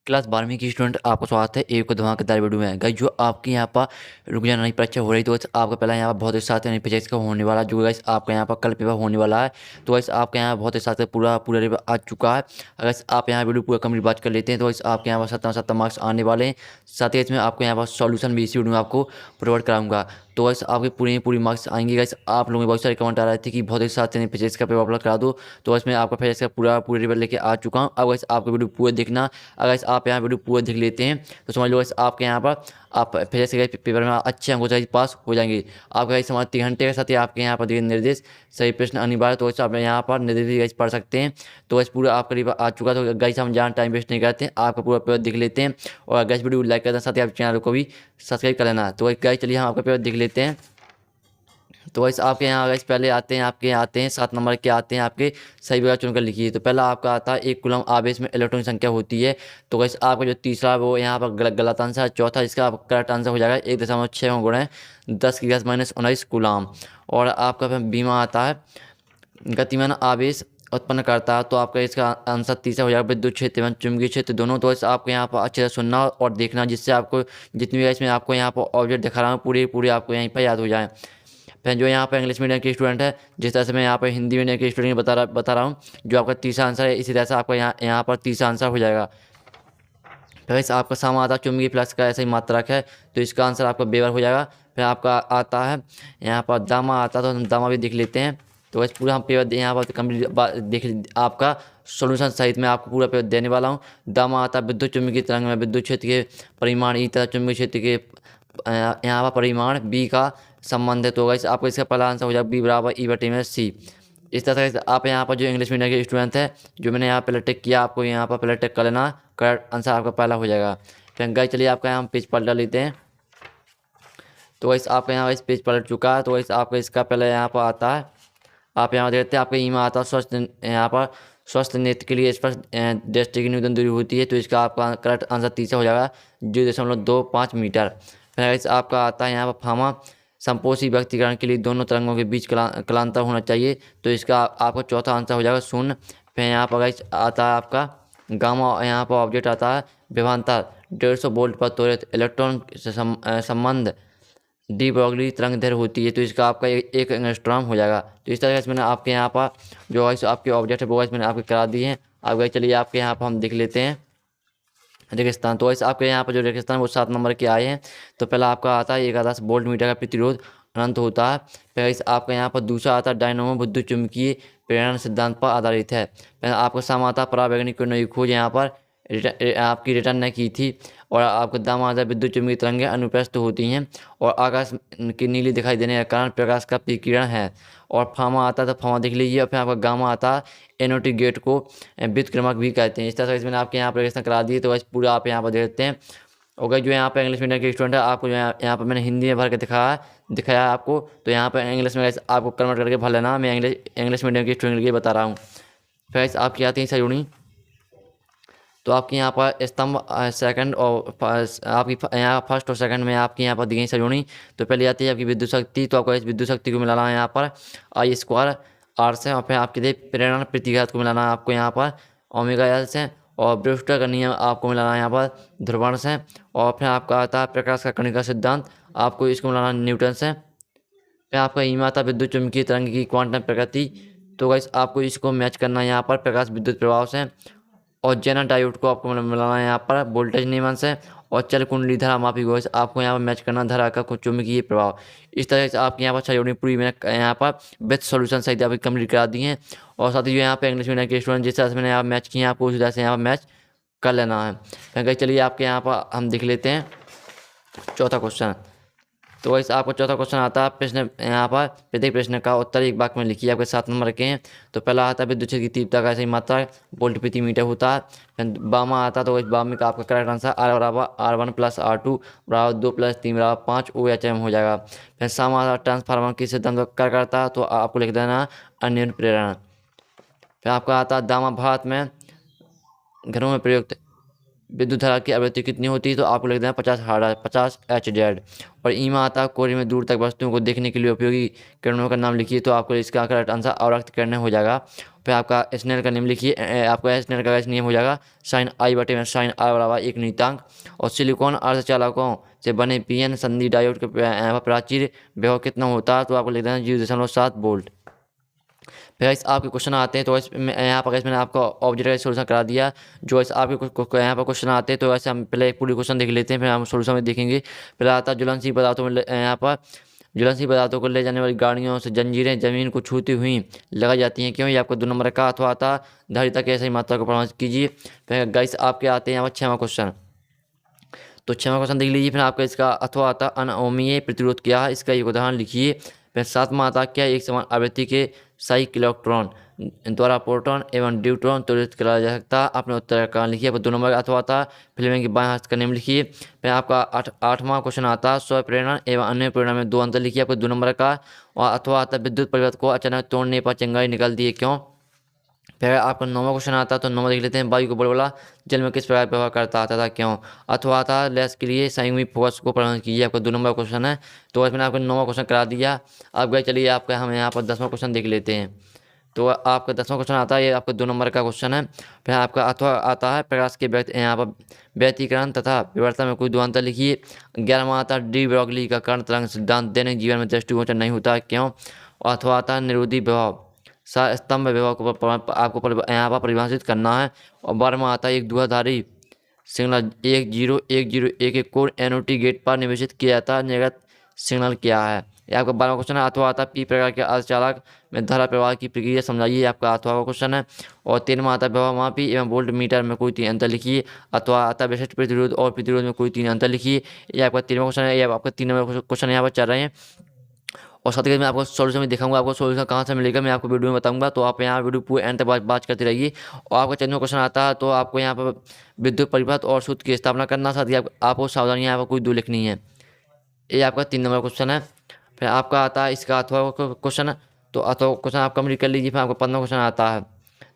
Class 12वीं की student आपको स्वागत है एक धमाकेदार वीडियो में। गाइस जो आपके यहाँ पर रुक जाना नहीं परीक्षा हो रही, तो आपका पहला यहाँ पर बहुत ही साथ नहीं फिजिक्स का होने वाला, जो गाइस आपका यहाँ पर कल पेपर होने वाला है। तो गाइस आपके यहाँ बहुत ही साथ पूरा पूरा पेपर आ चुका है। अगर आप यहाँ वीडियो पूरा कंप्लीट बात कर लेते हैं तो गाइस आपके यहाँ पर 70 मार्क्स आने वाले हैं। साथ ही इसमें आपको यहाँ पर सॉल्यूशन भी इसी वीडियो में आपको प्रोवाइड कराऊंगा। तो गाइस आपके पूरी मार्क्स आएंगे। गाइस आप लोगों में बहुत सारे कमेंट आ रहे थे कि बहुत ही साथ फिजिक्स का पेपर अपलोड करा दो, तो इसमें आपका फिजिक्स का पूरा पेपर लेके आ चुका हूँ। अब गाइस आपको वीडियो पूरा देखना। अगर आप यहाँ वीडियो पूरा देख लेते हैं तो समझ लो गाइस आपके यहाँ पर आप फिजिक्स के पेपर में अच्छे अंकों से पास हो जाएंगे। आप गाइस समाज 3 घंटे के साथ ही आपके यहाँ पर दिए निर्देश सही प्रश्न अनिवार्य, तो आप यहाँ पर निर्देश भी गाइस पढ़ सकते हैं। तो गाइस पूरा आपका पेपर आ चुका, तो गाइस हम जहाँ टाइम वेस्ट नहीं करते हैं, आपका पूरा पेपर देख लेते हैं। और गाइस वीडियो लाइक करते हैं, साथ ही आप चैनल को भी सब्सक्राइब कर लेना। तो गाइस चलिए हम आपका पेपर देख लेते हैं। तो वैसे आपके यहाँ गाइस पहले आते हैं, आपके यहाँ आते हैं 7 नंबर के आते हैं आपके सही जगह चुनकर लिखिए। तो पहला आपका आता है 1 कूलम आवेश में इलेक्ट्रॉन की संख्या होती है। तो गाइस आपका जो तीसरा वो यहाँ पर गलत आंसर है। चौथा इसका करेक्ट आंसर हो जाएगा 1.6 गुणा 10⁻⁻⁹ कूलम। और आपका फिर बीमा आता है गतिमान आवेश उत्पन्न करता है। तो आपका इसका आंसर तीसरा हो जाएगा विद्युत क्षेत्र एवं चुंबकीय क्षेत्र दोनों। तो इस आपको यहाँ पर अच्छे से सुनना और देखना, जिससे आपको जितनी भी इसमें आपको यहाँ पर ऑब्जेक्ट दिखा रहा हूँ पूरे आपको यहीं पर याद हो जाए। फिर जो यहाँ पर इंग्लिश मीडियम के स्टूडेंट है, जिस तरह से मैं यहाँ पर हिंदी मीडियम के स्टूडेंट बता रहा हूँ, जो आपका तीसरा आंसर है इसी तरह से आपका यहाँ पर तीसरा आंसर हो जाएगा। फिर इस आपका सामा आता है चुंबकीय फ्लक्स का ऐसा ही मात्रक है, तो इसका आंसर आपका बेवर हो जाएगा। फिर आपका आता है यहाँ पर दामा आता है, तो हम दामा भी देख लेते हैं। तो इस पूरा हम पेपर यहाँ पर कंप्लीट देख आपका सोल्यूशन सहित में आपको पूरा पेपर देने वाला हूँ। दामा आता है विद्युत चुंबकीय तरंग में विद्युत क्षेत्र के परिमाण ई तथा चुंबकीय क्षेत्र के यहाँ पर परिमाण बी का संबंध है। तो गाइस आपको इसका पहला आंसर हो जाएगा बी बराबर ई बटे में सी। इस तरह से आप यहाँ पर जो इंग्लिश मीडियम के स्टूडेंट है, जो मैंने यहाँ पहले टिक किया, आपको यहाँ पर पहले टिक कर लेना, करेक्ट आंसर आपका पहला हो जाएगा। फिर गाइस चलिए आपका यहाँ पेज पलट लेते हैं। तो गाइस आपका यहाँ इस पेज पलट चुका है। तो गाइस आपका इसका पहले यहाँ पर आता है, आप यहाँ देखते हैं आपका ईमा आता है स्वस्थ, यहाँ पर स्वस्थ नेत्र के लिए स्पष्ट दृष्टि की न्यूनतम दूरी होती है। तो इसका आपका करेक्ट आंसर तीसरा हो जाएगा 0.25 मीटर। फिर आपका आता है यहाँ पर फार्मा संपोषी व्यक्तिकरण के लिए दोनों तरंगों के बीच कलांतर होना चाहिए। तो इसका आपका चौथा आंसर हो जाएगा 0। फिर यहाँ पर गाइस आता है आपका गामा, यहाँ पर ऑब्जेक्ट आता है विभवांतर 150 वोल्ट पर त्वरित इलेक्ट्रॉन से संबंध डी ब्रॉगली तरंग दैर्घ्य होती है। तो इसका आपका एक एंगस्ट्रॉम हो जाएगा। तो इस तरह से मैंने आपके यहाँ पर जो गाइस आपके ऑब्जेक्ट है वो गाइस मैंने आपके करा दिए हैं। अब गाइस चलिए आपके यहाँ पर हम देख लेते हैं रेगिस्तान। तो वैसे आपके यहाँ पर जो रेगिस्तान वो 7 नंबर के आए हैं। तो पहला आपका आता है 11 वोल्ट मीटर का प्रतिरोध अनंत होता है। फिर इस आपका यहाँ पर दूसरा आता है डायनामो विद्युत चुम्बकीय प्रेरण सिद्धांत पर आधारित है। फिर आपका साम आता परावैज्ञानिक किरणों की खोज यहाँ पर आपकी रिटर्न ने की थी। और आपको दाम आता विद्युत चुम्बकीय तरंगें अनुप्रस्थ होती हैं और आकाश की नीली दिखाई देने के कारण प्रकाश का विकिरण है। और फार्मा आता तो फार्मा देख लीजिए। और फिर आपका गामा आता एनोटी गेट को व्युत्क्रमक भी कहते हैं। इस तरह से मैंने आपके यहाँ पर प्रश्न करा दिए। तो बस पूरा आप यहाँ पर देखते हैं। और जो यहाँ पर इंग्लिश मीडियम के स्टूडेंट है, आपको जो यहाँ पर मैंने हिंदी में भर के दिखाया आपको। तो यहाँ पर इंग्लिश में आपको कन्वर्ट करके भर लेना। मैं इंग्लिश मीडियम के स्टूडेंट के लिए बता रहा हूँ। फिर आपकी आती है सजोनी। तो आपके यहाँ पर स्तंभ सेकंड और आपकी यहाँ फर्स्ट और सेकंड में आपके यहाँ पर दी गई सजोनी। तो पहले आती है आपकी विद्युत शक्ति। तो आपको इस विद्युत शक्ति को मिलाना है यहाँ पर आई स्क्वायर आर से। और फिर आपके लिए प्रेरण प्रतिघात को मिलाना है आपको यहाँ पर ओमेगा एल से। और ब्रूस्टर का नियम आपको मिलाना है यहाँ पर ध्रुवण से। और फिर आपका आता है प्रकाश का कणिका सिद्धांत, आपको इसको मिलाना न्यूटन से। फिर आपका ईमा आता विद्युत चुम्बकीय तरंग की क्वांटम प्रकृति। तो गाइस आपको इसको मैच करना है यहाँ पर प्रकाश विद्युत प्रभाव से। और जेनर डायोड को आपको मिलाना है यहाँ पर वोल्टेज नियमन से। और चल कुंडली धारा मापी को आपको यहाँ पर मैच करना धारा का कुछ चुंबकीय प्रभाव। इस तरह से आपके यहाँ पर सही पूरी मैंने यहाँ पर विथ सोल्यूशन सहित आपकी कंप्लीट करा दी हैं। और साथ ही जो यहाँ पे इंग्लिश मीडियम के स्टूडेंट जिस तरह से मैंने यहाँ मैच किए हैं, आपको उस तरह से यहाँ पर मैच कर लेना है। फिर चलिए आपके यहाँ पर हम देख लेते हैं चौथा क्वेश्चन। तो वैसे आपको चौथा क्वेश्चन आता है प्रश्न यहाँ पर प्रत्येक प्रश्न का उत्तर एक वाक्य में लिखिए। आपके 7 नंबर के हैं। तो पहला आता है विद्युत क्षेत्र की तीव्रता का सही मात्रा वोल्ट प्रति मीटर होता है। फिर बामा आता है, तो इस बामे का आपका करेक्ट आंसर R बराबर R1 + R2 बराबर 2 + 3 बराबर 5 OHM हो जाएगा। फिर सामा आता ट्रांसफार्मर की सिद्धांत को क्या करता है, तो आपको लिख देना अन्य प्रेरण। फिर आपका आता है दामा भारत में घरों में प्रयुक्त विद्युत धारा की आवृत्ति कितनी होती है, तो आपको लिख देना 50 हर्ट्ज 50 Hz। और ईमा आता कोहरे में दूर तक वस्तुओं को देखने के लिए उपयोगी किरणों का नाम लिखिए। तो आपको इसका करेक्ट आंसर अवरक्त किरणें हो जाएगा। फिर आपका स्नेल का नियम लिखिए। आपका स्नेल का नियम हो जाएगा साइन आई बटे में साइन आर बराबर एक नियतांक। और सिलिकॉन अर्धचालकों से बने पीएन संधि डायोड के प्राचीर विभव कितना होता है, तो आपको लिख देना 0.7 वोल्ट। फिर इस आपके क्वेश्चन आते हैं, तो यहाँ पर मैंने आपको ऑब्जेक्ट का सोल्यूशन करा दिया। जो इस आपके यहाँ पर क्वेश्चन आते हैं, तो ऐसे हम पहले पूरी क्वेश्चन देख लेते हैं, फिर हम सोल्यूशन में देखेंगे। पहले आता है ज्वलनशील पदार्थों में यहाँ पर ज्वलनशील पदार्थों को ले जाने वाली गाड़ियों से जंजीरें जमीन को छूती हुई लगाई जाती हैं, क्यों? ये आपको 2 नंबर का अथवा आता धारिता की ऐसी मात्रा को प्रमाणित कीजिए। फिर गाइस आपके आते हैं यहाँ पर 6वां क्वेश्चन। तो 6वां क्वेश्चन देख लीजिए। फिर आपका इसका अथवा आता अनओमीय प्रतिरोध क्या है, इसका एक उदाहरण लिखिए। फिर 7वां आता क्या एक समान आवृत्ति के साइक्लोट्रॉन द्वारा प्रोटॉन एवं ड्यूट्रॉन त्वरित कराया जा सकता है। अपने उत्तर का लिखिए। फिर 2 नंबर का अथवा आता फिल्म के बाएं हाथ का नियम लिखिए। फिर आपका 8वां क्वेश्चन आता स्वप्रेरणा एवं अन्य प्रेरणा में 2 अंतर लिखिए। आपको 2 नंबर का। और अथवा आता विद्युत परिपथ को अचानक तोड़ने पर चिंगारी निकलती है, क्यों? फिर आपका 9वां क्वेश्चन आता है, तो 9वां देख लेते हैं। वायु को बुलबुला जल में किस प्रकार व्यवहार करता आता था, क्यों? अथवा आता लेंस के लिए संयुग्मिक फोकस को प्रदान कीजिए। आपका 2 नंबर क्वेश्चन है, तो इसमें आपको 9वां क्वेश्चन करा दिया। अब गए चलिए आपका हम यहाँ पर 10वां क्वेश्चन देख लेते हैं। तो आपका 10वां क्वेश्चन आता है, ये आपका 2 नंबर का क्वेश्चन है। फिर आपका अथवा आता है प्रकाश के यहाँ पर व्यतिकरण तथा विवर्तन में कोई 2 अंतर लिखिए। 11वां आता है डी ब्रॉगली का कर्ण तरंग सिद्धांत दैनिक जीवन में दृष्टिगोचर नहीं होता, क्यों? अथवा आता है निरोधी विभव स्तंभ विभव को आपको यहाँ पर परिभाषित करना है। और 12वां आता है एक द्विधारी सिग्नल 101011 कोड एनओटी गेट पर निवेशित किया जाता है, निर्गत सिग्नल क्या है? ये आपका 12वां क्वेश्चन है। अथवा आता पी प्रकार के अर्धचालक में धारा प्रवाह की प्रक्रिया समझाइए। आपका अथवा का क्वेश्चन है। और 13वां आता विभव मापी एवं वोल्ट मीटर में कोई 3 अंतर लिखिए। अथवा आता विशिष्ट प्रतिरोध और प्रतिरोध में कोई 3 अंतर लिखिए। ये आपका 13वां क्वेश्चन है। ये आपका 3 नंबर क्वेश्चन यहाँ पर चल रहे हैं। और साथ ही मैं आपको सोल्यूशन भी दिखाऊंगा। आपको सोल्यूशन कहाँ से मिलेगा मैं आपको वीडियो में बताऊंगा, तो आप यहाँ वीडियो पूरे एंड तक बात करती रहिए। और आपका 14वां क्वेश्चन आता है, तो आपको यहाँ पर विद्युत परिपथ और सूत्र की स्थापना करना, साथ ही आपको सावधानी यहाँ पर कोई 2 लिखनी है। ये आपका 3 नंबर क्वेश्चन है। फिर आपका आता है इसका अथवा क्वेश्चन, तो अथवा क्वेश्चन आप कंप्लीट कर लीजिए। फिर आपका 15वां क्वेश्चन आता है,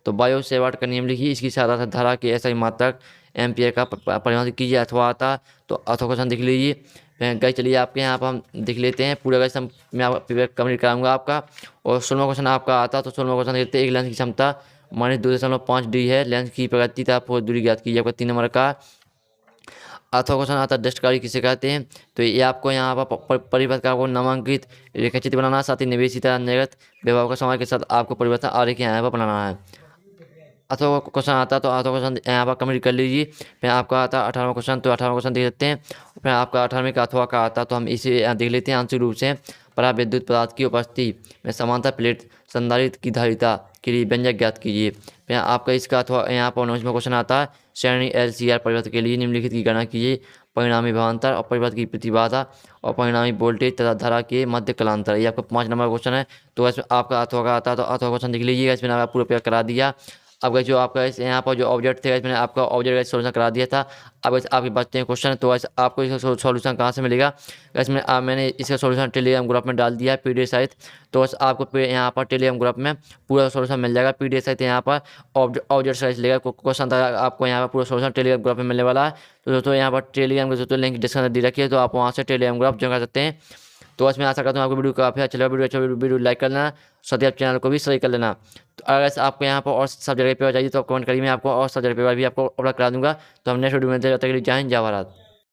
तो बायो सेवाट का नियम लिखिए। इसकी सहायता से धारा के ऐसा ही मात्रक एम्पियर का परिभाषित कीजिए। अथवा आता तो अथवा क्वेश्चन देख लीजिए। गए चलिए आपके यहाँ पर हम देख लेते हैं पूरा का मैं कंप्लीट कराऊंगा आपका। और 16वां क्वेश्चन आपका आता, तो 16वां क्वेश्चन देखते हैं। एक लेंस की क्षमता -2.5D है, लेंस की प्रगति तथा आपको दूरी ज्ञात कीजिए। आपका 3 नंबर का। अथवा क्वेश्चन आता है दृष्टकारी किसे कहते हैं, तो ये आपको यहाँ पर परिपथ का आपको नामांकित रेखाचित्र बनाना, साथ ही निवेशित निर्गत विभव का समय के साथ आपको परिवर्तन आरेख यहाँ पर बनाना है। अथवा क्वेश्चन आता है, तो अथवा क्वेश्चन यहाँ पर कंप्लीट कर लीजिए। फिर आपका आता है 18वां क्वेश्चन, तो 18वां क्वेश्चन देख लेते हैं। फिर आपका 18वें का अथवा का आता है, तो हम इसे देख लेते हैं। आंशिक रूप से पराविद्युत पदार्थ की उपस्थिति में समांतर प्लेट संधारित्र की धारिता के लिए व्यंजक ज्ञात कीजिए। फिर आपका इसका अथवा यहाँ पर 19वां क्वेश्चन आता है श्रेणी LCR परिवर्तन के लिए निम्नलिखित की गणना कीजिए। परिणामी भावांतर और परिवर्तन की प्रतिबाधा और परिणामी वोल्टेज तथा धारा के मध्य कलांतर। ये आपका 5 नंबर क्वेश्चन है। तो इसमें आपका अथवा का आता है, तो अथवा क्वेश्चन देख लीजिएगा। इसमें आपका पूरा पेपर करा दिया। अब जो आपका यहाँ पर जो ऑब्जेक्ट थे, मैंने आपका ऑब्जेक्ट का सोल्यूशन करा दिया था। अब आपके बचते हैं क्वेश्चन, तो आपको इसका सोल्यूशन कहाँ से मिलेगा? इसमें मैंने इसका सोल्यूशन टेलीग्राम ग्रुप में डाल दिया है PDF सहित। तो आपको यहाँ पर टेलीग्राम ग्रुप में पूरा सोल्यूशन मिल जाएगा PDF सहित। यहाँ पर ऑब्जेक्ट सहित लेगा क्वेश्चन था, आपको यहाँ पर पूरा सोल्यूशन टेलीग्राम ग्रुप में मिलने वाला है। तो दोस्तों यहाँ पर टेलीग्राम का लिंक डिस्क्रिप्शन दे रखिए, तो आप वहाँ से टेलीग्राम ग्रुप ज्वाइन कर सकते हैं। तो इसमें आशा करता हूँ आपको वीडियो काफ़ी अच्छा लगा। वीडियो लाइक कर लेना, साथ ही आप चैनल को भी सही कर लेना। तो अगर आपको यहाँ पर और सब जगह पेपर चाहिए, तो आप कमेंट करिए, मैं आपको और सब जगह पेपर भी आपको अपलोड करा दूँगा। तो हम नेक्स्ट वीडियो में जब तक के लिए जय हिंद जय भारत।